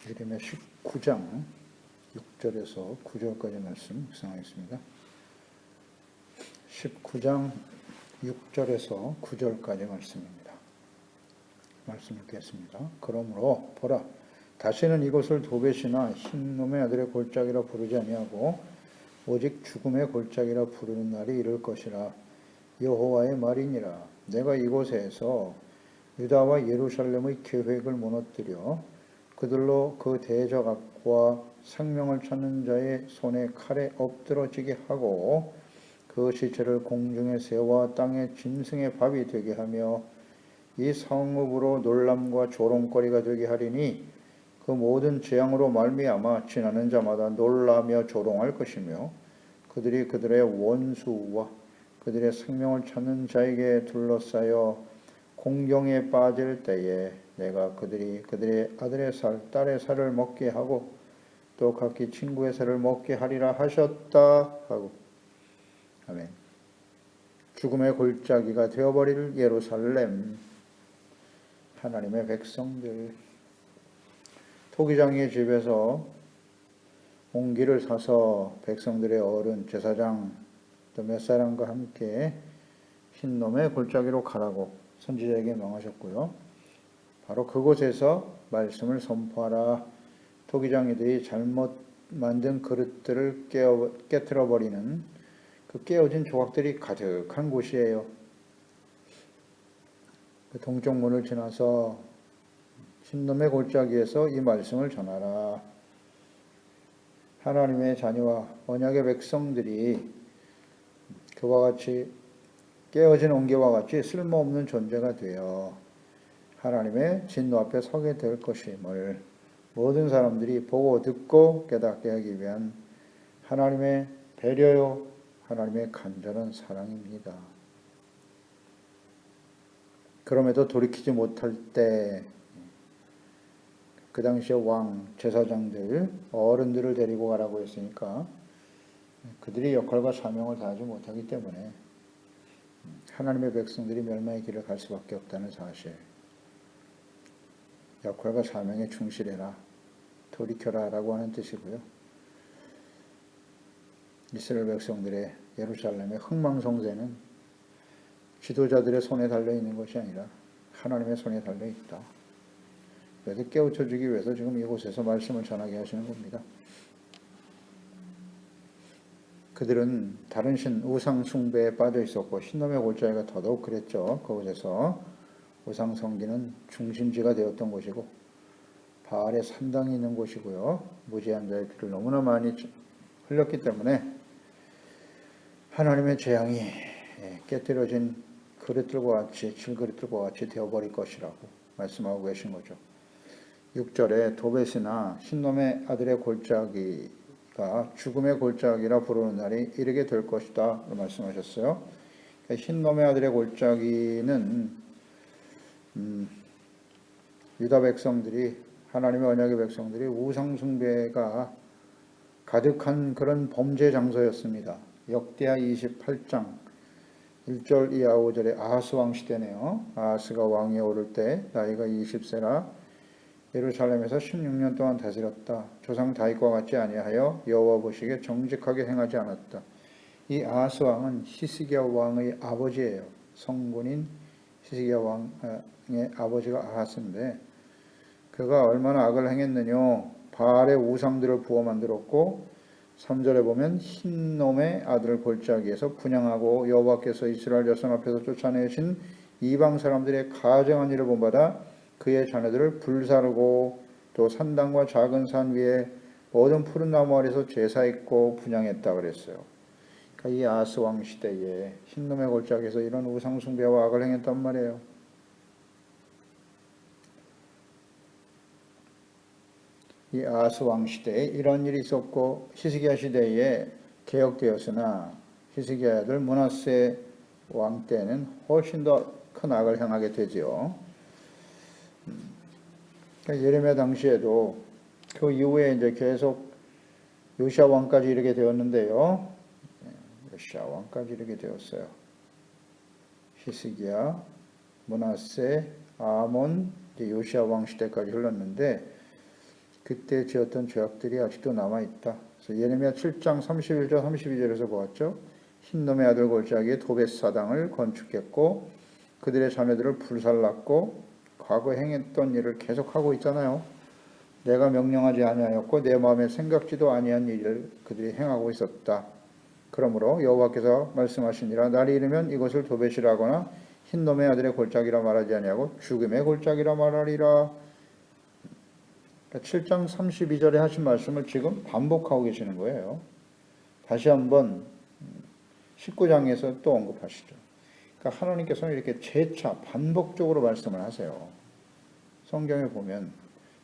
예레미야 19장 6절에서 9절까지 말씀 묵상하겠습니다. 19장 6절에서 9절까지 말씀입니다. 말씀 읽겠습니다. 그러므로 보라, 다시는 이곳을 도벳이나 흰놈의 아들의 골짜기라 부르지 아니하고 오직 죽음의 골짜기라 부르는 날이 이를 것이라. 여호와의 말이니라. 내가 이곳에서 유다와 예루살렘의 계획을 무너뜨려 그들로 그 대적 악과 생명을 찾는 자의 손에 칼에 엎드러지게 하고 그 시체를 공중에 새와 땅의 짐승의 밥이 되게 하며 이 성읍으로 놀람과 조롱거리가 되게 하리니 그 모든 재앙으로 말미암아 지나는 자마다 놀라며 조롱할 것이며 그들이 그들의 원수와 그들의 생명을 찾는 자에게 둘러싸여 공경에 빠질 때에 내가 그들이 그들의 아들의 살, 딸의 살을 먹게 하고 또 각기 친구의 살을 먹게 하리라 하셨다 하고. 아멘. 죽음의 골짜기가 되어버릴 예루살렘, 하나님의 백성들, 토기장의 집에서 옹기를 사서 백성들의 어른 제사장 또 몇 사람과 함께 흰놈의 골짜기로 가라고 선지자에게 명하셨고요. 바로 그곳에서 말씀을 선포하라. 토기장이들이 잘못 만든 그릇들을 깨트려버리는 그 깨어진 조각들이 가득한 곳이에요. 그 동쪽 문을 지나서 흰놈의 골짜기에서 이 말씀을 전하라. 하나님의 자녀와 언약의 백성들이 그와 같이 깨어진 옹기와 같이 쓸모없는 존재가 되어 하나님의 진노 앞에 서게 될 것임을 모든 사람들이 보고 듣고 깨닫게 하기 위한 하나님의 배려요, 하나님의 간절한 사랑입니다. 그럼에도 돌이키지 못할 때 그 당시에 왕, 제사장들, 어른들을 데리고 가라고 했으니까 그들이 역할과 사명을 다하지 못하기 때문에 하나님의 백성들이 멸망의 길을 갈 수밖에 없다는 사실. 역할과 사명에 충실해라, 돌이켜라 라고 하는 뜻이고요. 이스라엘 백성들의 예루살렘의 흥망성쇠는 지도자들의 손에 달려있는 것이 아니라 하나님의 손에 달려있다. 그래서 깨우쳐주기 위해서 지금 이곳에서 말씀을 전하게 하시는 겁니다. 그들은 다른 신 우상 숭배에 빠져 있었고 흰놈의 골짜기가 더더욱 그랬죠. 그곳에서 우상 섬기는 중심지가 되었던 곳이고 바알의 산당이 있는 곳이고요. 무지한 자의 피를 너무나 많이 흘렸기 때문에 하나님의 재앙이 깨뜨려진 그릇들과 같이 질그릇들과 같이 되어버릴 것이라고 말씀하고 계신 거죠. 6절에 도벳이나 흰놈의 아들의 골짜기가 죽음의 골짜기라 부르는 날이 이르게 될 것이다 말씀하셨어요. 흰놈의 아들의 골짜기는 유다 백성들이, 하나님의 언약의 백성들이 우상 숭배가 가득한 그런 범죄 장소였습니다. 역대하 28장 1절 이하 5절에 아하스 왕 시대네요. 아하스가 왕위에 오를 때 나이가 20세라 예루살렘에서 16년 동안 다스렸다. 조상 다윗과 같이 아니하여 여호와 보시기에 정직하게 행하지 않았다. 이 아하스 왕은 히스기야 왕의 아버지예요. 성군인 히스기야 왕의 아버지가 아하스인데 그가 얼마나 악을 행했느냐. 바알의 우상들을 부어 만들었고 3절에 보면 흰놈의 아들을 골짜기에서 분양하고 여호와께서 이스라엘 자손 앞에서 쫓아내신 이방 사람들의 가증한 일을 본받아 그의 자녀들을 불사르고 또 산당과 작은 산 위에 모든 푸른 나무 아래서 제사했고 분양했다 그랬어요. 그러니까 이 아하스 왕 시대에 흰놈의 골짜기에서 이런 우상 숭배와 악을 행했단 말이에요. 이 아하스 왕 시대에 이런 일이 있었고 히스기야 시대에 개혁되었으나 히스기야 아들 므낫세 왕 때는 훨씬 더 큰 악을 행하게 되지요. 예레미야 당시에도 그 이후에 이제 계속 요시야 왕까지 이르게 되었는데요. 요시야 왕까지 이르게 되었어요. 히스기야, 므낫세, 아몬, 요시야 왕 시대까지 흘렀는데 그때 지었던 죄악들이 아직도 남아있다. 그래서 예레미야 7장 31절 32절에서 보았죠. 흰놈의 아들 골짜기에 도벳 사당을 건축했고 그들의 자녀들을 불살랐고 과거 행했던 일을 계속하고 있잖아요. 내가 명령하지 아니하였고 내 마음에 생각지도 아니한 일을 그들이 행하고 있었다. 그러므로 여호와께서 말씀하시니라 날이 이르면 이것을 도벳이라 하거나 흰놈의 아들의 골짜기라 말하지 아니하고 죽음의 골짜기라 말하리라. 7장 32절에 하신 말씀을 지금 반복하고 계시는 거예요. 다시 한번 19장에서 또 언급하시죠. 그러니까 하나님께서는 이렇게 재차 반복적으로 말씀을 하세요. 성경에 보면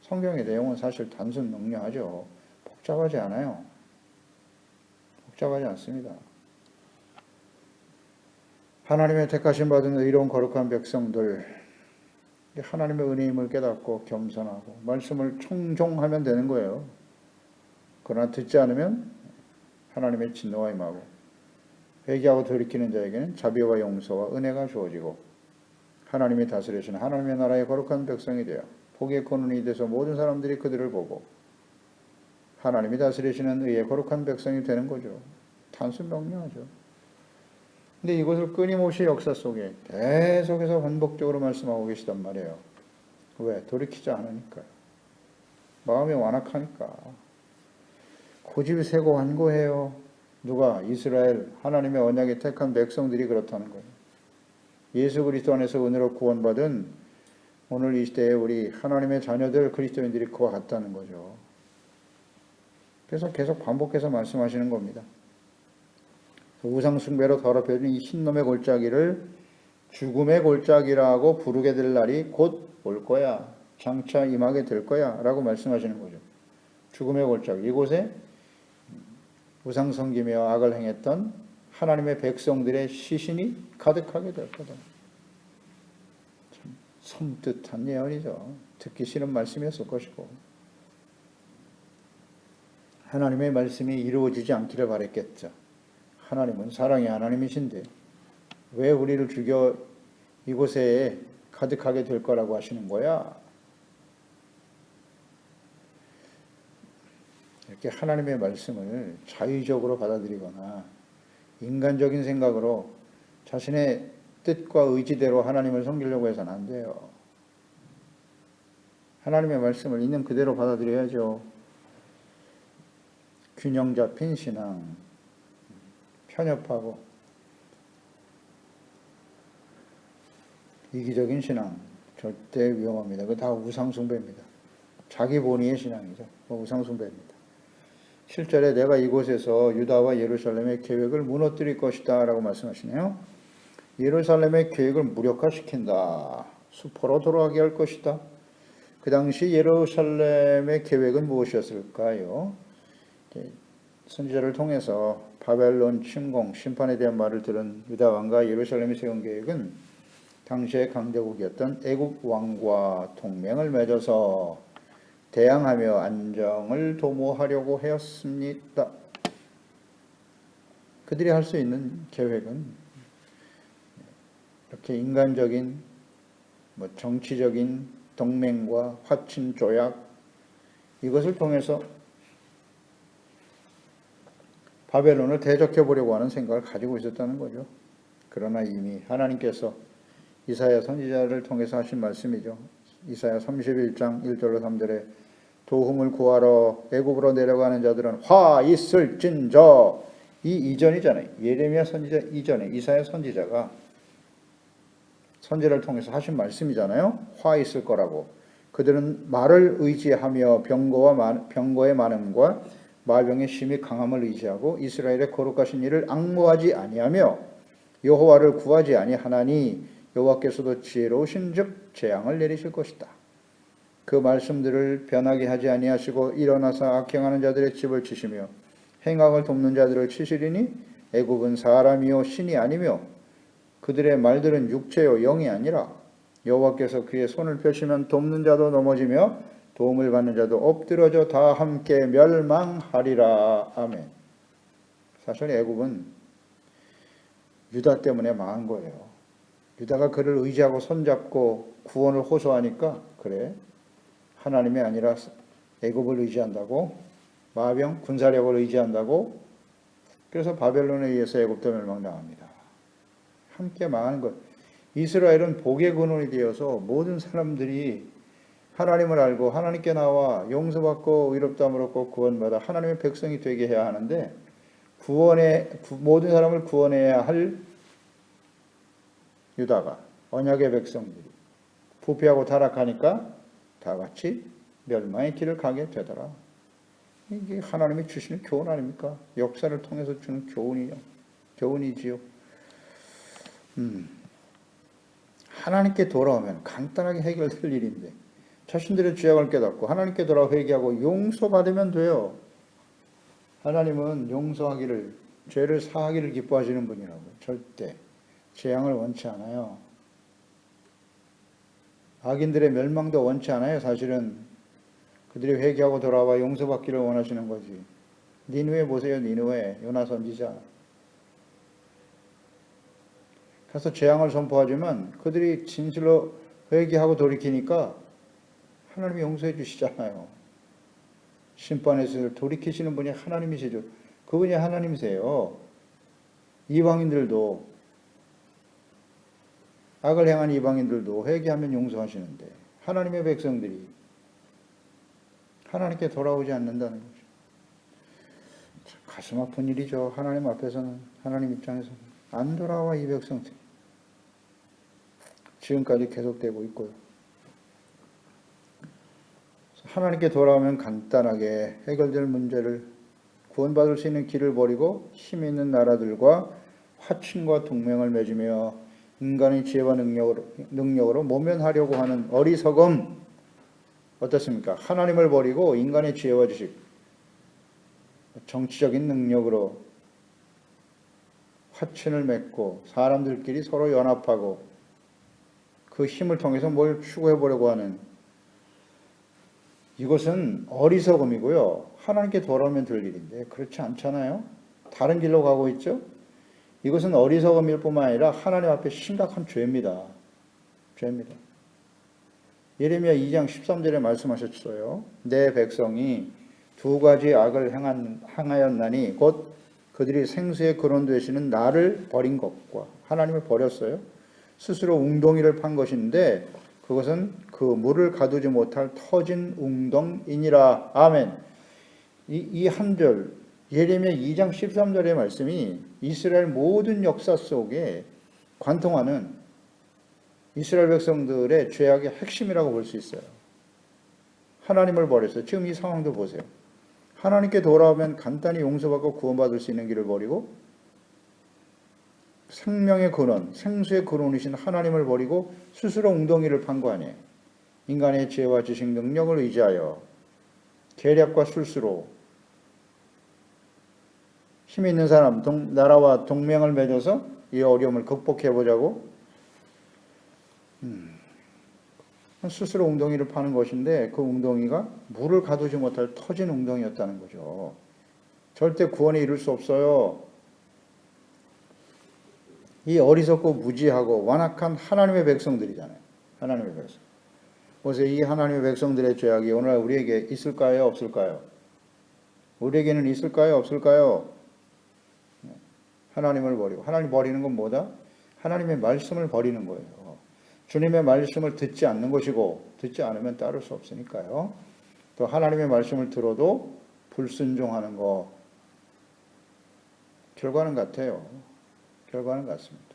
성경의 내용은 사실 단순 명료하죠. 복잡하지 않아요. 복잡하지 않습니다. 하나님의 택하심 받은 의로운 거룩한 백성들, 하나님의 은혜임을 깨닫고 겸손하고 말씀을 청종하면 되는 거예요. 그러나 듣지 않으면 하나님의 진노가 임하고 회개하고 돌이키는 자에게는 자비와 용서와 은혜가 주어지고 하나님이 다스리시는 하나님의 나라의 거룩한 백성이 되어 복의 근원이 돼서 모든 사람들이 그들을 보고 하나님이 다스리시는 의의 거룩한 백성이 되는 거죠. 단순 명료하죠. 근데 이것을 끊임없이 역사 속에 계속해서 반복적으로 말씀하고 계시단 말이에요. 왜? 돌이키지 않으니까요. 마음이 완악하니까. 고집이 세고 완고해요. 누가? 이스라엘 하나님의 언약에 택한 백성들이 그렇다는 거예요. 예수 그리스도 안에서 은혜로 구원받은 오늘 이 시대에 우리 하나님의 자녀들 그리스도인들이 그와 같다는 거죠. 그래서 계속 반복해서 말씀하시는 겁니다. 우상숭배로 더럽혀진 이 흰놈의 골짜기를 죽음의 골짜기라고 부르게 될 날이 곧 올 거야. 장차 임하게 될 거야. 라고 말씀하시는 거죠. 죽음의 골짜기. 이곳에 우상 섬기며 악을 행했던 하나님의 백성들의 시신이 가득하게 될 거다. 참 섬뜩한 예언이죠. 듣기 싫은 말씀이었을 것이고 하나님의 말씀이 이루어지지 않기를 바랬겠죠. 하나님은 사랑의 하나님이신데 왜 우리를 죽여 이곳에 가득하게 될 거라고 하시는 거야? 이렇게 하나님의 말씀을 자의적으로 받아들이거나 인간적인 생각으로 자신의 뜻과 의지대로 하나님을 섬기려고 해서는 안 돼요. 하나님의 말씀을 있는 그대로 받아들여야죠. 균형 잡힌 신앙, 편협하고 이기적인 신앙 절대 위험합니다. 그거 다 우상숭배입니다. 자기 본위의 신앙이죠. 우상숭배입니다. 7절에 내가 이곳에서 유다와 예루살렘의 계획을 무너뜨릴 것이다 라고 말씀하시네요. 예루살렘의 계획을 무력화시킨다. 수포로 돌아가게 할 것이다. 그 당시 예루살렘의 계획은 무엇이었을까요? 선지자를 통해서 바벨론 침공, 심판에 대한 말을 들은 유다 왕과 예루살렘이 세운 계획은 당시의 강대국이었던 애굽 왕과 동맹을 맺어서 대항하며 안정을 도모하려고 하였습니다. 그들이 할 수 있는 계획은 이렇게 인간적인 정치적인 동맹과 화친 조약 이것을 통해서 바벨론을 대적해 보려고 하는 생각을 가지고 있었다는 거죠. 그러나 이미 하나님께서 이사야 선지자를 통해서 하신 말씀이죠. 이사야 31장 1절로 3절에 도움을 구하러 애굽으로 내려가는 자들은 화 있을진저 이 이전이잖아요. 예레미야 선지자 이전에 이사야 선지자가 선지자를 통해서 하신 말씀이잖아요. 화 있을 거라고. 그들은 말을 의지하며 병거의 많음과 마병의 심히 강함을 의지하고 이스라엘의 거룩하신 일을 앙모하지 아니하며 여호와를 구하지 아니하나니 여호와께서도 지혜로우신즉 재앙을 내리실 것이다. 그 말씀들을 변하게 하지 아니하시고 일어나서 악행하는 자들의 집을 치시며 행악을 돕는 자들을 치시리니 애굽은 사람이요 신이 아니며 그들의 말들은 육체요 영이 아니라 여호와께서 그의 손을 펴시면 돕는 자도 넘어지며 도움을 받는 자도 엎드러져 다 함께 멸망하리라. 아멘. 사실 애굽은 유다 때문에 망한 거예요. 유다가 그를 의지하고 손잡고 구원을 호소하니까 그래 하나님이 아니라 애굽을 의지한다고, 마병 군사력을 의지한다고. 그래서 바벨론에 의해서 애굽도 멸망당합니다. 함께 망하는 것. 이스라엘은 복의 근원이 되어서 모든 사람들이 하나님을 알고 하나님께 나와 용서받고 의롭다함을 얻고 구원받아 하나님의 백성이 되게 해야 하는데, 모든 사람을 구원해야 할 유다가, 언약의 백성들이 부패하고 타락하니까 다 같이 멸망의 길을 가게 되더라. 이게 하나님이 주시는 교훈 아닙니까? 역사를 통해서 주는 교훈이지요. 하나님께 돌아오면 간단하게 해결될 일인데, 자신들의 죄악을 깨닫고 하나님께 돌아와 회개하고 용서받으면 돼요. 하나님은 용서하기를, 죄를 사하기를 기뻐하시는 분이라고. 절대 재앙을 원치 않아요. 악인들의 멸망도 원치 않아요. 사실은 그들이 회개하고 돌아와 용서받기를 원하시는 거지. 니느웨 보세요. 니느웨, 요나 선지자. 가서 재앙을 선포하지만 그들이 진실로 회개하고 돌이키니까 하나님이 용서해 주시잖아요. 심판에서 돌이키시는 분이 하나님이시죠. 그분이 하나님이세요. 이방인들도, 악을 행한 이방인들도 회개하면 용서하시는데 하나님의 백성들이 하나님께 돌아오지 않는다는 거죠. 가슴 아픈 일이죠. 하나님 앞에서는, 하나님 입장에서는. 안 돌아와 이 백성들. 지금까지 계속되고 있고요. 하나님께 돌아오면 간단하게 해결될 문제를, 구원받을 수 있는 길을 버리고 힘 있는 나라들과 화친과 동맹을 맺으며 인간의 지혜와 능력으로 모면하려고 하는 어리석음. 어떻습니까? 하나님을 버리고 인간의 지혜와 지식, 정치적인 능력으로 화친을 맺고 사람들끼리 서로 연합하고 그 힘을 통해서 뭘 추구해 보려고 하는, 이것은 어리석음이고요. 하나님께 돌아오면 될 일인데 그렇지 않잖아요. 다른 길로 가고 있죠. 이것은 어리석음일 뿐만 아니라 하나님 앞에 심각한 죄입니다. 죄입니다. 예레미야 2장 13절에 말씀하셨어요. 내 백성이 두 가지 악을 행하였나니 곧 그들이 생수의 근원 되시는 나를 버린 것과, 하나님을 버렸어요. 스스로 웅덩이를 판 것인데 그것은 그 물을 가두지 못할 터진 웅덩이니라. 아멘. 이 한 절, 예레미야 2장 13절의 말씀이 이스라엘 모든 역사 속에 관통하는 이스라엘 백성들의 죄악의 핵심이라고 볼 수 있어요. 하나님을 버렸어요. 지금 이 상황도 보세요. 하나님께 돌아오면 간단히 용서받고 구원받을 수 있는 길을 버리고 생명의 근원, 생수의 근원이신 하나님을 버리고 스스로 웅덩이를 판 거 아니에요. 인간의 지혜와 지식, 능력을 의지하여 계략과 술수로 힘 있는 사람, 나라와 동맹을 맺어서 이 어려움을 극복해 보자고 스스로 웅덩이를 파는 것인데, 그 웅덩이가 물을 가두지 못할 터진 웅덩이였다는 거죠. 절대 구원에 이를 수 없어요. 이 어리석고 무지하고 완악한 하나님의 백성들이잖아요. 하나님의 백성. 그래서 이 하나님의 백성들의 죄악이 오늘날 우리에게 있을까요? 없을까요? 우리에게는 있을까요? 없을까요? 하나님을 버리고. 하나님 버리는 건 뭐다? 하나님의 말씀을 버리는 거예요. 주님의 말씀을 듣지 않는 것이고, 듣지 않으면 따를 수 없으니까요. 또 하나님의 말씀을 들어도 불순종하는 것. 결과는 같아요. 결과는 같습니다.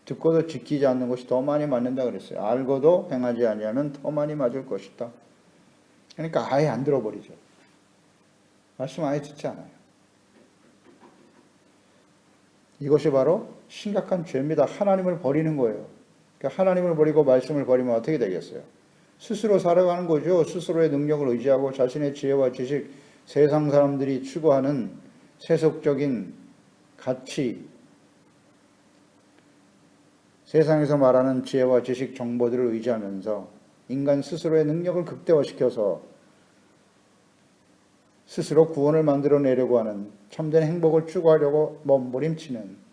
듣고도 지키지 않는 것이 더 많이 맞는다 그랬어요. 알고도 행하지 아니하면 더 많이 맞을 것이다. 그러니까 아예 안 들어버리죠. 말씀 아예 듣지 않아요. 이것이 바로 심각한 죄입니다. 하나님을 버리는 거예요. 그러니까 하나님을 버리고 말씀을 버리면 어떻게 되겠어요? 스스로 살아가는 거죠. 스스로의 능력을 의지하고 자신의 지혜와 지식, 세상 사람들이 추구하는 세속적인 가치, 세상에서 말하는 지혜와 지식, 정보들을 의지하면서 인간 스스로의 능력을 극대화시켜서 스스로 구원을 만들어내려고 하는, 참된 행복을 추구하려고 몸부림치는,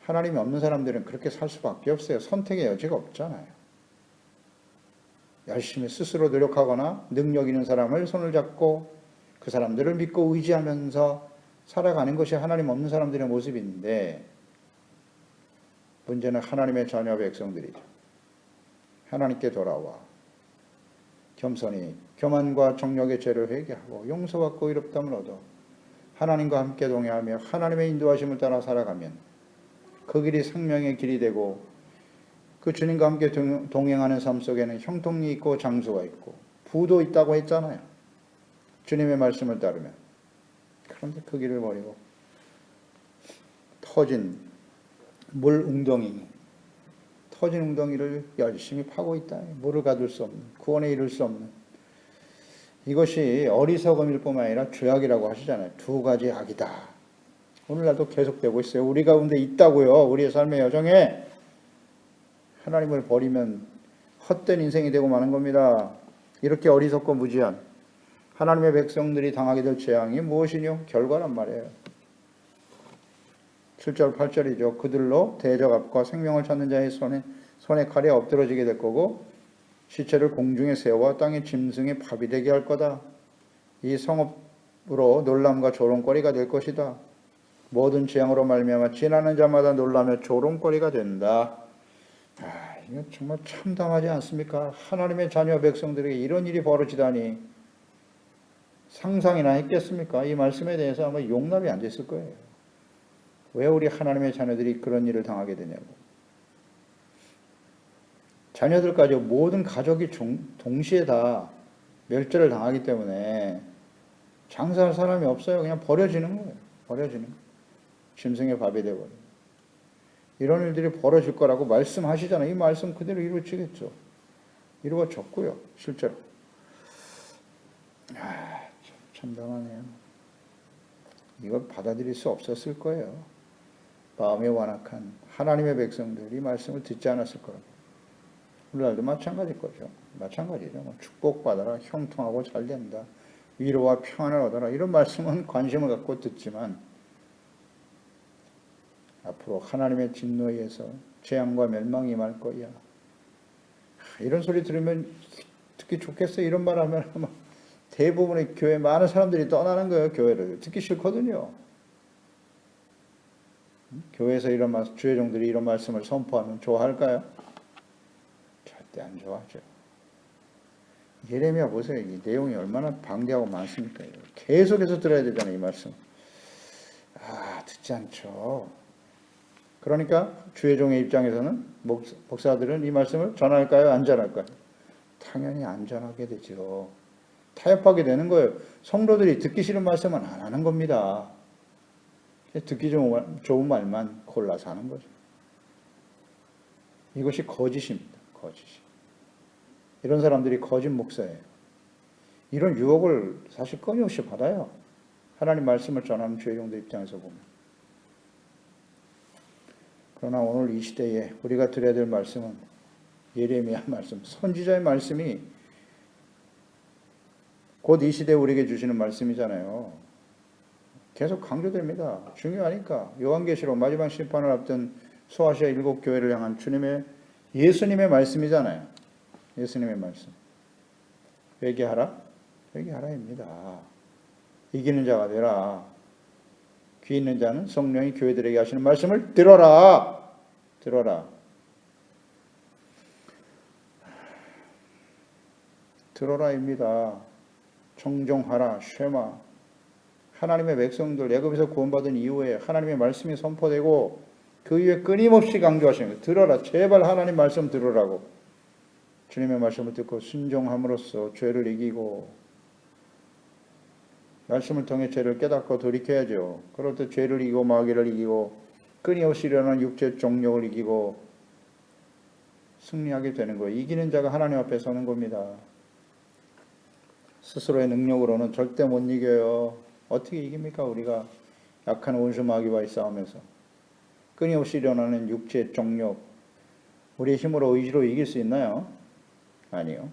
하나님이 없는 사람들은 그렇게 살 수밖에 없어요. 선택의 여지가 없잖아요. 열심히 스스로 노력하거나 능력 있는 사람을 손을 잡고 그 사람들을 믿고 의지하면서 살아가는 것이 하나님 없는 사람들의 모습인데, 문제는 하나님의 자녀 백성들이죠. 하나님께 돌아와 겸손히 교만과 정욕의 죄를 회개하고 용서받고 의롭다함을 얻어 하나님과 함께 동행하며 하나님의 인도하심을 따라 살아가면 그 길이 생명의 길이 되고, 그 주님과 함께 동행하는 삶 속에는 형통이 있고 장수가 있고 부도 있다고 했잖아요. 주님의 말씀을 따르면. 그런데 그 길을 버리고 터진 웅덩이를 열심히 파고 있다. 물을 가둘 수 없는, 구원에 이를 수 없는. 이것이 어리석음일 뿐만 아니라 죄악이라고 하시잖아요. 두 가지 악이다. 오늘날도 계속되고 있어요. 우리 가운데 있다고요. 우리의 삶의 여정에 하나님을 버리면 헛된 인생이 되고 마는 겁니다. 이렇게 어리석고 무지한 하나님의 백성들이 당하게 될 재앙이 무엇이뇨? 결과란 말이에요. 7절 8절이죠. 그들로 대적압과 생명을 찾는 자의 손에 칼이 엎드러지게 될 거고 시체를 공중에 세워 땅의 짐승의 밥이 되게 할 거다. 이 성읍으로 놀람과 조롱거리가 될 것이다. 모든 재앙으로 말미암아 지나는 자마다 놀라며 조롱거리가 된다. 이거 정말 참담하지 않습니까? 하나님의 자녀 백성들에게 이런 일이 벌어지다니 상상이나 했겠습니까? 이 말씀에 대해서 아마 용납이 안 됐을 거예요. 왜 우리 하나님의 자녀들이 그런 일을 당하게 되냐고. 자녀들까지 모든 가족이 동시에 다 멸절을 당하기 때문에 장사할 사람이 없어요. 그냥 버려지는 거예요. 버려지는 거예요. 짐승의 밥이 되어버려요. 이런 일들이 벌어질 거라고 말씀하시잖아요. 이 말씀 그대로 이루어지겠죠. 이루어졌고요. 실제로. 참담하네요. 이걸 받아들일 수 없었을 거예요. 마음이 완악한 하나님의 백성들이 이 말씀을 듣지 않았을 거라고. 오늘날도 마찬가지일 거죠. 마찬가지죠. 축복받아라, 형통하고 잘된다, 위로와 평안을 얻어라, 이런 말씀은 관심을 갖고 듣지만 앞으로 하나님의 진노에 의해서 재앙과 멸망이 임할 거야. 이런 소리 들으면 듣기 좋겠어요. 이런 말 하면 대부분의 교회 많은 사람들이 떠나는 거예요. 교회를. 듣기 싫거든요. 교회에서 이런 말씀, 주의 종들이 이런 말씀을 선포하면 좋아할까요? 절대 안 좋아하죠. 예레미야 보세요. 이 내용이 얼마나 방대하고 많습니까? 계속해서 들어야 되잖아요. 이 말씀. 듣지 않죠. 그러니까 주의 종의 입장에서는 목사들은 이 말씀을 전할까요? 안 전할까요? 당연히 안 전하게 되죠. 타협하게 되는 거예요. 성도들이 듣기 싫은 말씀은 안 하는 겁니다. 듣기 좋은 말만 골라서 하는 거죠. 이것이 거짓입니다. 거짓이. 이런 사람들이 거짓 목사예요. 이런 유혹을 사실 끊임없이 받아요. 하나님 말씀을 전하는 주의 종들 입장에서 보면. 그러나 오늘 이 시대에 우리가 드려야 될 말씀은 예레미야 말씀, 선지자의 말씀이 곧 이 시대에 우리에게 주시는 말씀이잖아요. 계속 강조됩니다. 중요하니까. 요한계시록 마지막 심판을 앞둔 소아시아 7교회를 향한 예수님의 말씀이잖아요. 예수님의 말씀. 회개하라? 회개하라입니다. 이기는 자가 되라. 귀 있는 자는 성령이 교회들에게 하시는 말씀을 들어라. 들어라. 들어라입니다. 정종하라. 쉐마. 하나님의 백성들 애굽에서 구원받은 이후에 하나님의 말씀이 선포되고 그 이후에 끊임없이 강조하시는 거예요. 들어라. 제발 하나님 말씀 들으라고. 주님의 말씀을 듣고 순종함으로써 죄를 이기고 말씀을 통해 죄를 깨닫고 돌이켜야죠. 그럴 때 죄를 이기고 마귀를 이기고 끊임없이 일어나는 육체의 종욕을 이기고 승리하게 되는 거예요. 이기는 자가 하나님 앞에 서는 겁니다. 스스로의 능력으로는 절대 못 이겨요. 어떻게 이깁니까? 우리가 약한 원수 마귀와의 싸움에서. 끊임없이 일어나는 육체의 종욕, 우리의 힘으로 의지로 이길 수 있나요? 아니요.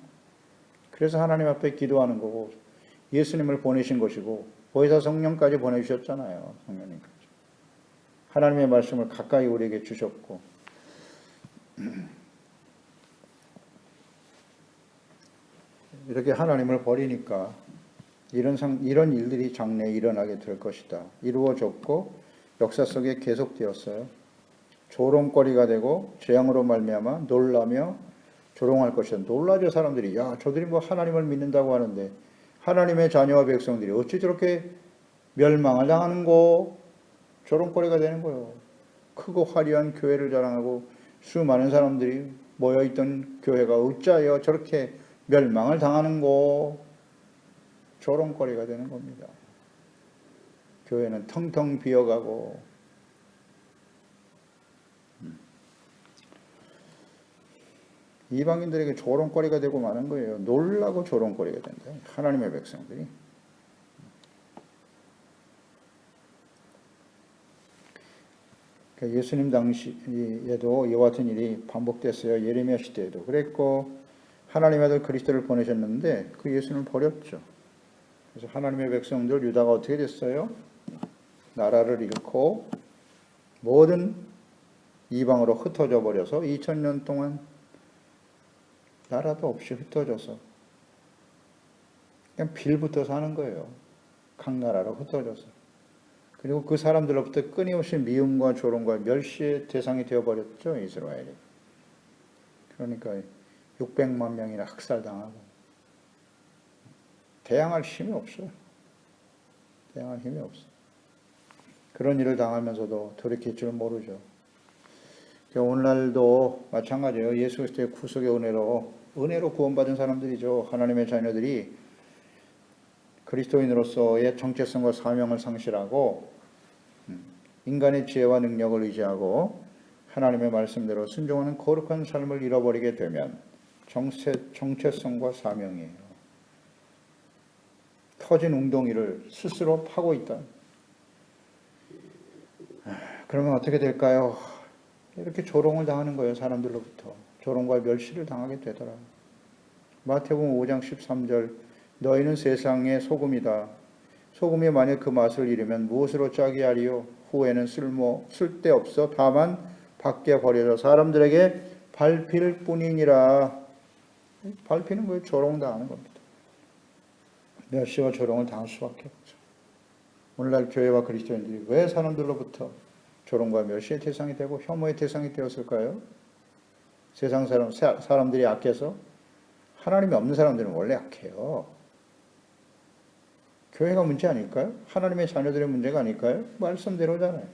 그래서 하나님 앞에 기도하는 거고 예수님을 보내신 것이고 보혜사 성령까지 보내주셨잖아요. 성령님까지. 하나님의 말씀을 가까이 우리에게 주셨고 이렇게 하나님을 버리니까 이런 일들이 장래에 일어나게 될 것이다. 이루어졌고 역사 속에 계속되었어요. 조롱거리가 되고 재앙으로 말미암아 놀라며 조롱할 것이다. 놀라죠 사람들이. 야, 저들이 뭐 하나님을 믿는다고 하는데 하나님의 자녀와 백성들이 어찌 저렇게 멸망을 당하는고? 조롱거리가 되는 거예요. 크고 화려한 교회를 자랑하고 수많은 사람들이 모여있던 교회가 어찌하여 저렇게 멸망을 당하는고? 조롱거리가 되는 겁니다. 교회는 텅텅 비어가고 이방인들에게 조롱거리가 되고 마는 거예요. 놀라고 조롱거리가 된다. 하나님의 백성들이. 예수님 당시에도 이와 같은 일이 반복됐어요. 예레미야 시대에도 그랬고 하나님의 아들 그리스도를 보내셨는데 그 예수님을 버렸죠. 그래서 하나님의 백성들 유다가 어떻게 됐어요? 나라를 잃고 모든 이방으로 흩어져 버려서 2000년 동안 나라도 없이 흩어져서 그냥 빌부터 사는 거예요. 각 나라로 흩어져서. 그리고 그 사람들로부터 끊임없이 미움과 조롱과 멸시의 대상이 되어버렸죠. 이스라엘이. 그러니까 600만 명이나 학살당하고 대항할 힘이 없어요. 대항할 힘이 없어요. 그런 일을 당하면서도 돌이킬 줄 모르죠. 오늘날도 마찬가지예요. 예수 그리스도의 구속의 은혜로 구원받은 사람들이죠. 하나님의 자녀들이 그리스도인으로서의 정체성과 사명을 상실하고 인간의 지혜와 능력을 의지하고 하나님의 말씀대로 순종하는 거룩한 삶을 잃어버리게 되면 정체성과 사명이에요. 터진 웅덩이를 스스로 파고 있다. 그러면 어떻게 될까요? 이렇게 조롱을 당하는 거예요. 사람들로부터. 조롱과 멸시를 당하게 되더라. 마태복음 5장 13절 너희는 세상의 소금이다. 소금이 만약 그 맛을 잃으면 무엇으로 짜게 하리요? 후에는 쓸데없어 다만 밖에 버려져 사람들에게 밟힐 뿐이니라. 밟히는 거예요. 조롱당하는 겁니다. 멸시와 조롱을 당할 수밖에 없죠. 오늘날 교회와 그리스도인들이 왜 사람들로부터 조롱과 멸시의 대상이 되고 혐오의 대상이 되었을까요? 세상 사람들이 약해서? 하나님이 없는 사람들은 원래 약해요. 교회가 문제 아닐까요? 하나님의 자녀들의 문제가 아닐까요? 말씀대로잖아요.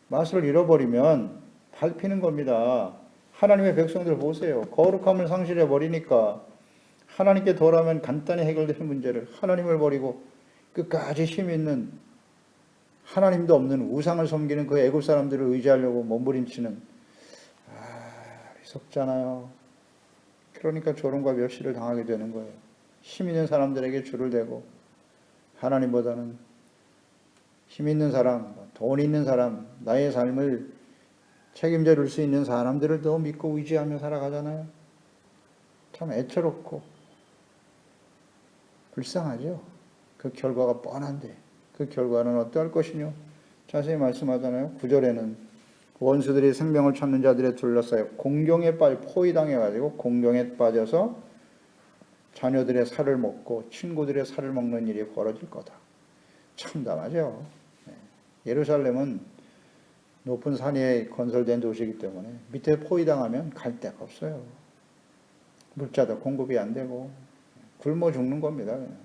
맛을 잃어버리면 밟히는 겁니다. 하나님의 백성들 보세요. 거룩함을 상실해버리니까 하나님께 돌아오면 간단히 해결되는 문제를 하나님을 버리고 끝까지 힘 있는 하나님도 없는 우상을 섬기는 그 애굽 사람들을 의지하려고 몸부림치는 어리석잖아요. 그러니까 조롱과 멸시를 당하게 되는 거예요. 힘 있는 사람들에게 줄을 대고 하나님보다는 힘 있는 사람, 돈 있는 사람, 나의 삶을 책임져 줄 수 있는 사람들을 더 믿고 의지하며 살아가잖아요. 참 애처롭고 불쌍하죠. 그 결과가 뻔한데 그 결과는 어떠할 것이뇨? 자세히 말씀하잖아요. 9절에는 원수들이 생명을 찾는 자들에 둘러싸여 공경에 빠져 포위당해가지고 공경에 빠져서 자녀들의 살을 먹고 친구들의 살을 먹는 일이 벌어질 거다. 참담하죠. 예루살렘은 높은 산 위에 건설된 도시이기 때문에 밑에 포위당하면 갈 데가 없어요. 물자도 공급이 안 되고 굶어 죽는 겁니다. 그냥.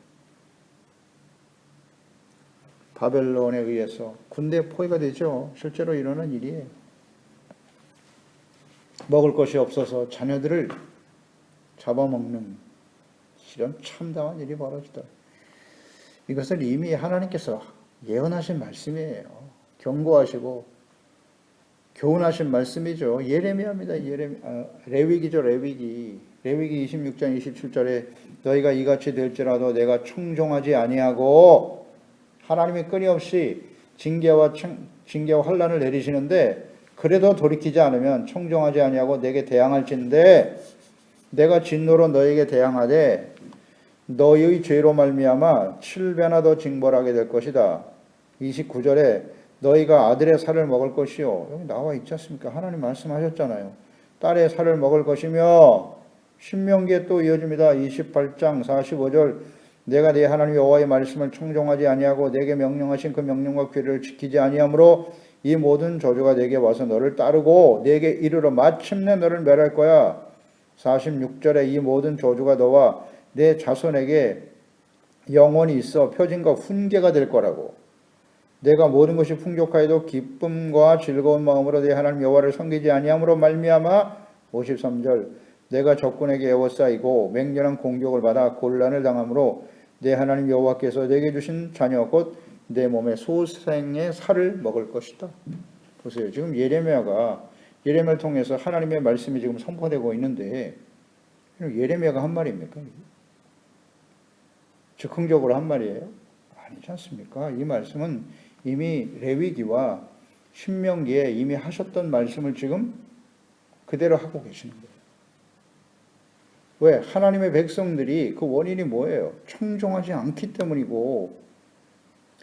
바벨론에 의해서 군대 포위가 되죠. 실제로 일어난 일이에요. 먹을 것이 없어서 자녀들을 잡아먹는 이런 참담한 일이 벌어지다. 이것을 이미 하나님께서 예언하신 말씀이에요. 경고하시고 교훈하신 말씀이죠. 예레미야입니다. 레위기죠. 레위기 26장 27절에 너희가 이같이 될지라도 내가 청종하지 아니하고 하나님이 끊임없이 징계와 환난을 내리시는데 그래도 돌이키지 않으면 청종하지 아니하고 내게 대항할진대 내가 진노로 너에게 대항하되 너희의 죄로 말미암아 7배나 더 징벌하게 될 것이다. 29절에 너희가 아들의 살을 먹을 것이요. 여기 나와 있지 않습니까? 하나님 말씀하셨잖아요. 딸의 살을 먹을 것이며 신명기에 또 이어집니다. 28장 45절 내가 네 하나님 여호와의 말씀을 청종하지 아니하고 내게 명령하신 그 명령과 규례를 지키지 아니하므로 이 모든 저주가 내게 와서 너를 따르고 내게 이르러 마침내 너를 멸할 거야. 46절에 이 모든 저주가 너와 내 자손에게 영원히 있어 표징과 훈계가 될 거라고. 내가 모든 것이 풍족하여도 기쁨과 즐거운 마음으로 내 하나님 여호와를 섬기지 아니함으로 말미암아 53절 내가 적군에게 애워싸이고 맹렬한 공격을 받아 곤란을 당함으로 내 하나님 여호와께서 내게 주신 자녀 곧 내 몸의 소생의 살을 먹을 것이다. 보세요. 지금 예레미야를 통해서 하나님의 말씀이 지금 선포되고 있는데 예레미야가 한 말입니까? 즉흥적으로 한 말이에요? 아니지 않습니까? 이 말씀은 이미 레위기와 신명기에 이미 하셨던 말씀을 지금 그대로 하고 계시는 거예요. 왜? 하나님의 백성들이 그 원인이 뭐예요? 청종하지 않기 때문이고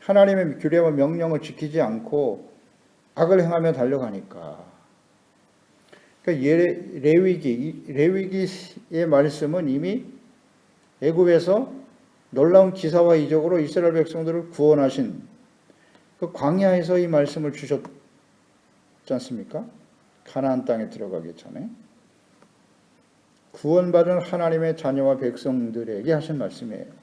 하나님의 규례와 명령을 지키지 않고 악을 행하며 달려가니까. 그러니까 레위기의 말씀은 이미 애굽에서 놀라운 기사와 이적으로 이스라엘 백성들을 구원하신 그 광야에서 이 말씀을 주셨지 않습니까? 가나안 땅에 들어가기 전에 구원받은 하나님의 자녀와 백성들에게 하신 말씀이에요.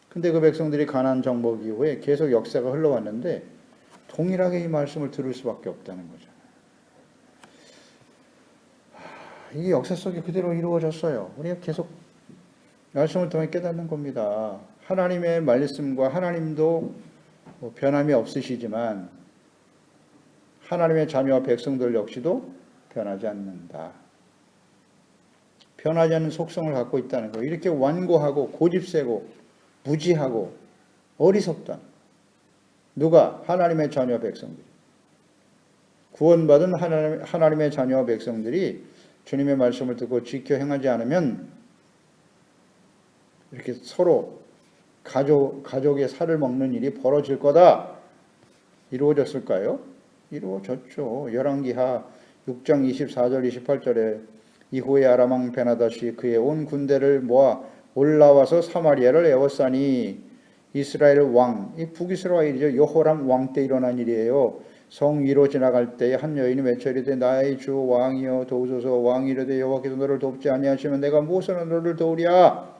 근데 그 백성들이 가나안 정복 이후에 계속 역사가 흘러왔는데 동일하게 이 말씀을 들을 수밖에 없다는 거잖아요. 이게 역사 속에 그대로 이루어졌어요. 우리가 계속 말씀을 통해 깨닫는 겁니다. 하나님의 말씀과 하나님도 변함이 없으시지만 하나님의 자녀와 백성들 역시도 변하지 않는다. 변하지 않는 속성을 갖고 있다는 거예요. 이렇게 완고하고 고집세고 무지하고 어리석다. 누가? 하나님의 자녀와 백성들이. 구원받은 하나님의 자녀와 백성들이 주님의 말씀을 듣고 지켜 행하지 않으면 이렇게 서로 가족의 살을 먹는 일이 벌어질 거다. 이루어졌을까요? 이루어졌죠. 열왕기하 6장 24절 28절에 이후에 아람 왕 베나다시 그의 온 군대를 모아 올라와서 사마리아를 에워싸니 이스라엘 왕, 이 북이스라엘이죠. 여호람 왕 때 일어난 일이에요. 성 위로 지나갈 때에 한 여인이 외쳐 이르되 나의 주 왕이여 도우소서. 왕이 이르되 여호와께서 너를 돕지 아니하시면 내가 무엇으로 너를 도우랴.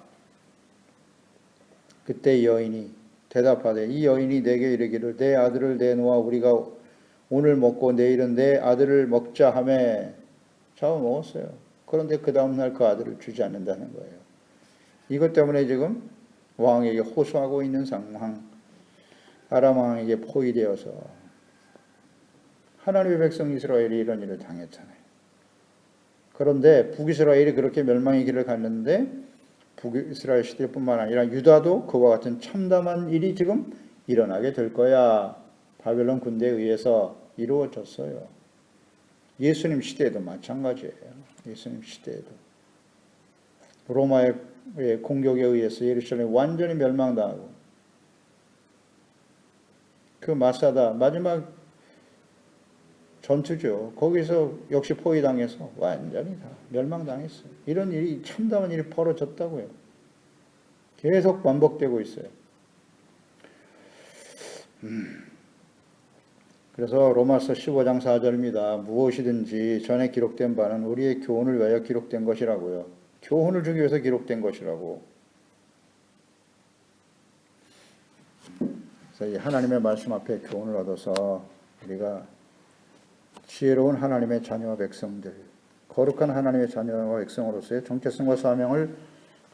그때 여인이 대답하되 이 여인이 내게 이르기를 내 아들을 내놓아 우리가 오늘 먹고 내일은 내 아들을 먹자 하며 잡아먹었어요. 그런데 그 다음날 그 아들을 주지 않는다는 거예요. 이것 때문에 지금 왕에게 호소하고 있는 상황, 아람 왕에게 포위되어서 하나님의 백성 이스라엘이 이런 일을 당했잖아요. 그런데 북이스라엘이 그렇게 멸망의 길을 갔는데 북이스라엘 시대뿐만 아니라 유다도 그와 같은 참담한 일이 지금 일어나게 될 거야. 바벨론 군대에 의해서 이루어졌어요. 예수님 시대에도 마찬가지예요. 예수님 시대에도. 로마의 공격에 의해서 예루살렘이 완전히 멸망당하고 그 마사다 마지막 전투죠. 거기서 역시 포위당해서 완전히 다 멸망당했어요. 이런 일이 참담한 일이 벌어졌다고요. 계속 반복되고 있어요. 그래서 로마서 15장 4절입니다. 무엇이든지 전에 기록된 바는 우리의 교훈을 위하여 기록된 것이라고요. 교훈을 주기 위해서 기록된 것이라고. 그래서 이 하나님의 말씀 앞에 교훈을 얻어서 우리가 지혜로운 하나님의 자녀와 백성들, 거룩한 하나님의 자녀와 백성으로서의 정체성과 사명을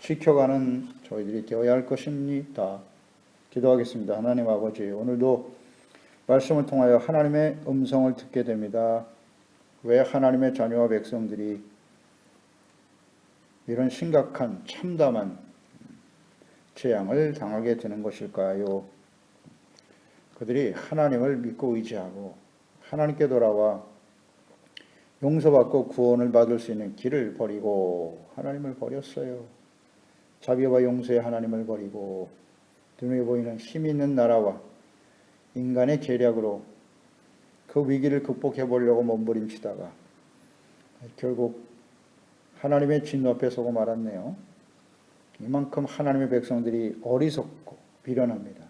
지켜가는 저희들이 되어야 할 것입니다. 기도하겠습니다. 하나님 아버지, 오늘도 말씀을 통하여 하나님의 음성을 듣게 됩니다. 왜 하나님의 자녀와 백성들이 이런 심각한 참담한 재앙을 당하게 되는 것일까요? 그들이 하나님을 믿고 의지하고 하나님께 돌아와 용서받고 구원을 받을 수 있는 길을 버리고 하나님을 버렸어요. 자비와 용서의 하나님을 버리고 눈에 보이는 힘 있는 나라와 인간의 계략으로 그 위기를 극복해 보려고 몸부림치다가 결국 하나님의 진노 앞에 서고 말았네요. 이만큼 하나님의 백성들이 어리석고 비련합니다.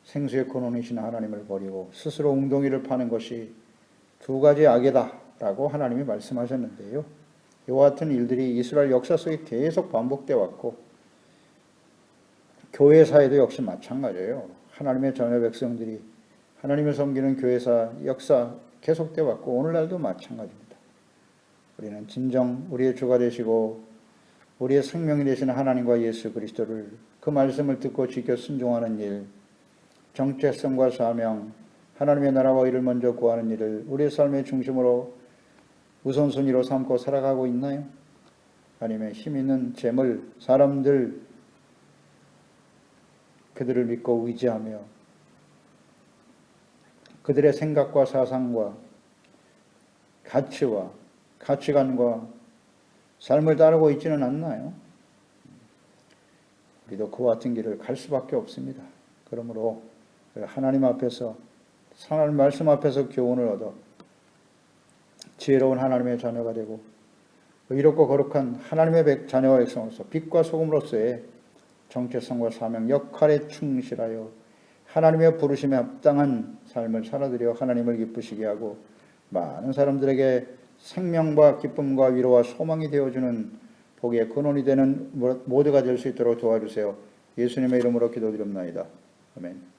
생수의 근원이신 하나님을 버리고 스스로 웅덩이를 파는 것이 두 가지 악이다라고 하나님이 말씀하셨는데요. 이와 같은 일들이 이스라엘 역사 속에 계속 반복되어 왔고 교회사에도 역시 마찬가지예요. 하나님의 자녀 백성들이 하나님을 섬기는 교회사 역사 계속되어 왔고 오늘날도 마찬가지입니다. 우리는 진정 우리의 주가 되시고 우리의 생명이 되시는 하나님과 예수 그리스도를 그 말씀을 듣고 지켜 순종하는 일, 정체성과 사명, 하나님의 나라와 의를 먼저 구하는 일을 우리의 삶의 중심으로 우선순위로 삼고 살아가고 있나요? 아니면 힘 있는 재물, 사람들, 그들을 믿고 의지하며 그들의 생각과 사상과 가치와 가치관과 삶을 따르고 있지는 않나요? 우리도 그와 같은 길을 갈 수밖에 없습니다. 그러므로 하나님 앞에서 하나님 말씀 앞에서 교훈을 얻어 지혜로운 하나님의 자녀가 되고 의롭고 거룩한 하나님의 자녀와 백성으로서 빛과 소금으로서의 정체성과 사명 역할에 충실하여 하나님의 부르심에 합당한 삶을 살아드려 하나님을 기쁘시게 하고 많은 사람들에게 생명과 기쁨과 위로와 소망이 되어주는 복의 근원이 되는 모두가 될 수 있도록 도와주세요. 예수님의 이름으로 기도드립니다. 아멘.